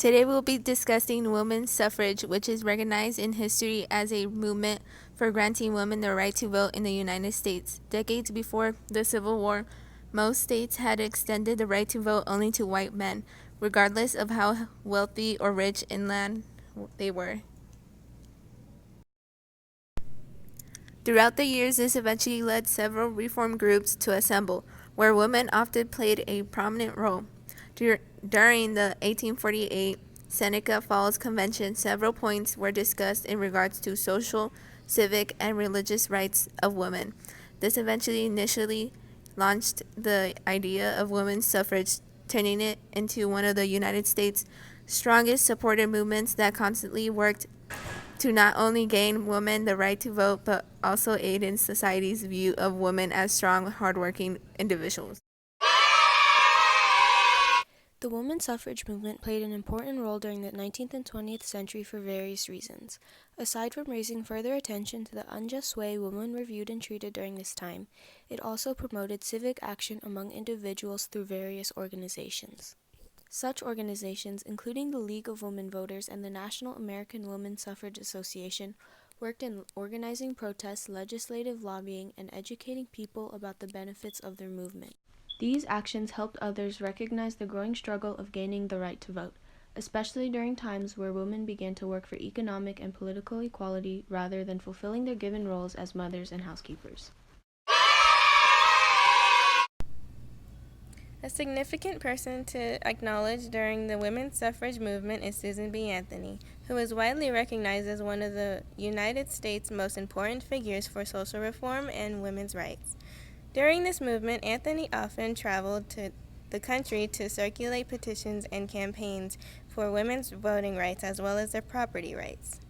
Today we'll be discussing women's suffrage, which is recognized in history as a movement for granting women the right to vote in the United States. Decades before the Civil War, most states had extended the right to vote only to white men, regardless of how wealthy or rich in land they were. Throughout the years, this eventually led several reform groups to assemble, where women often played a prominent role. During the 1848 Seneca Falls Convention, several points were discussed in regards to social, civic, and religious rights of women. This eventually initially launched the idea of women's suffrage, turning it into one of the United States' strongest supported movements that constantly worked to not only gain women the right to vote, but also aid in society's view of women as strong, hardworking individuals. The women's suffrage movement played an important role during the 19th and 20th century for various reasons. Aside from raising further attention to the unjust way women were viewed and treated during this time, it also promoted civic action among individuals through various organizations. Such organizations, including the League of Women Voters and the National American Woman Suffrage Association, worked in organizing protests, legislative lobbying, and educating people about the benefits of their movement. These actions helped others recognize the growing struggle of gaining the right to vote, especially during times where women began to work for economic and political equality rather than fulfilling their given roles as mothers and housekeepers. A significant person to acknowledge during the women's suffrage movement is Susan B. Anthony, who is widely recognized as one of the United States' most important figures for social reform and women's rights. During this movement, Anthony often traveled to the country to circulate petitions and campaigns for women's voting rights as well as their property rights.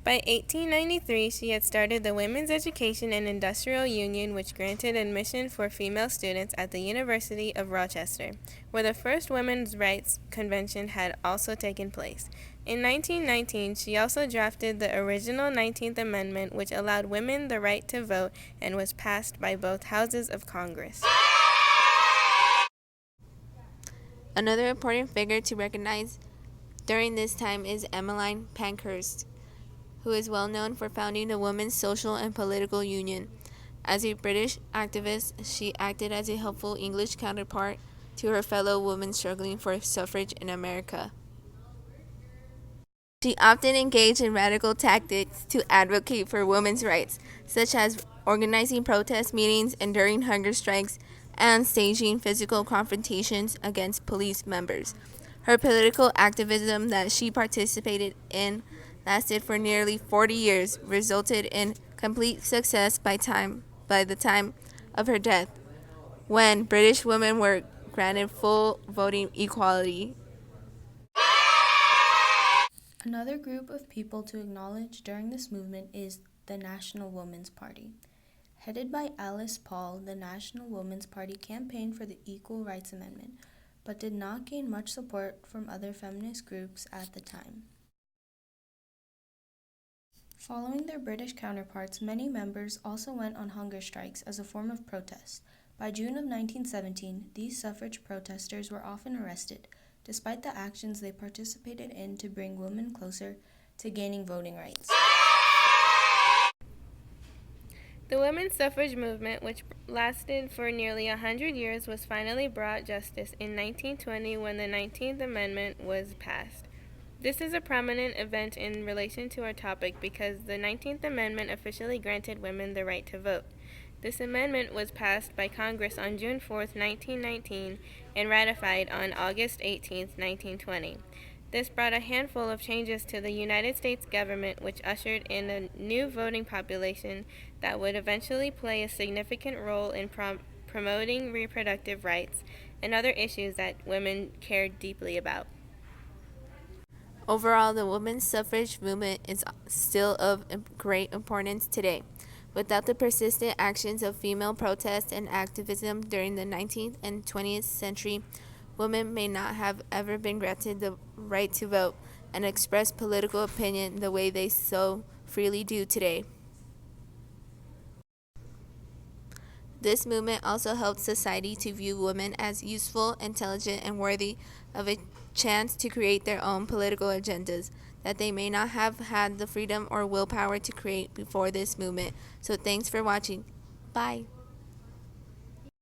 By 1893, she had started the Women's Education and Industrial Union, which granted admission for female students at the University of Rochester, where the first women's rights convention had also taken place. In 1919, she also drafted the original 19th Amendment, which allowed women the right to vote and was passed by both houses of Congress. Another important figure to recognize during this time is Emmeline Pankhurst, who is well known for founding the Women's Social and Political Union. As a British activist, she acted as a helpful English counterpart to her fellow women struggling for suffrage in America. She often engaged in radical tactics to advocate for women's rights, such as organizing protest meetings, enduring hunger strikes, and staging physical confrontations against police members. Her political activism that she participated in lasted for nearly 40 years, resulted in complete success by the time of her death, when British women were granted full voting equality. Another group of people to acknowledge during this movement is the National Woman's Party. Headed by Alice Paul, the National Woman's Party campaigned for the Equal Rights Amendment, but did not gain much support from other feminist groups at the time. Following their British counterparts, many members also went on hunger strikes as a form of protest. By June of 1917, these suffrage protesters were often arrested, despite the actions they participated in to bring women closer to gaining voting rights. The women's suffrage movement, which lasted for nearly 100 years, was finally brought justice in 1920 when the 19th Amendment was passed. This is a prominent event in relation to our topic because the 19th Amendment officially granted women the right to vote. This amendment was passed by Congress on June 4, 1919, and ratified on August 18, 1920. This brought a handful of changes to the United States government, which ushered in a new voting population that would eventually play a significant role in promoting reproductive rights and other issues that women cared deeply about. Overall, the women's suffrage movement is still of great importance today. Without the persistent actions of female protest and activism during the 19th and 20th century, women may not have ever been granted the right to vote and express political opinion the way they so freely do today. This movement also helped society to view women as useful, intelligent, and worthy of a chance to create their own political agendas that they may not have had the freedom or willpower to create before this movement. So thanks for watching. Bye.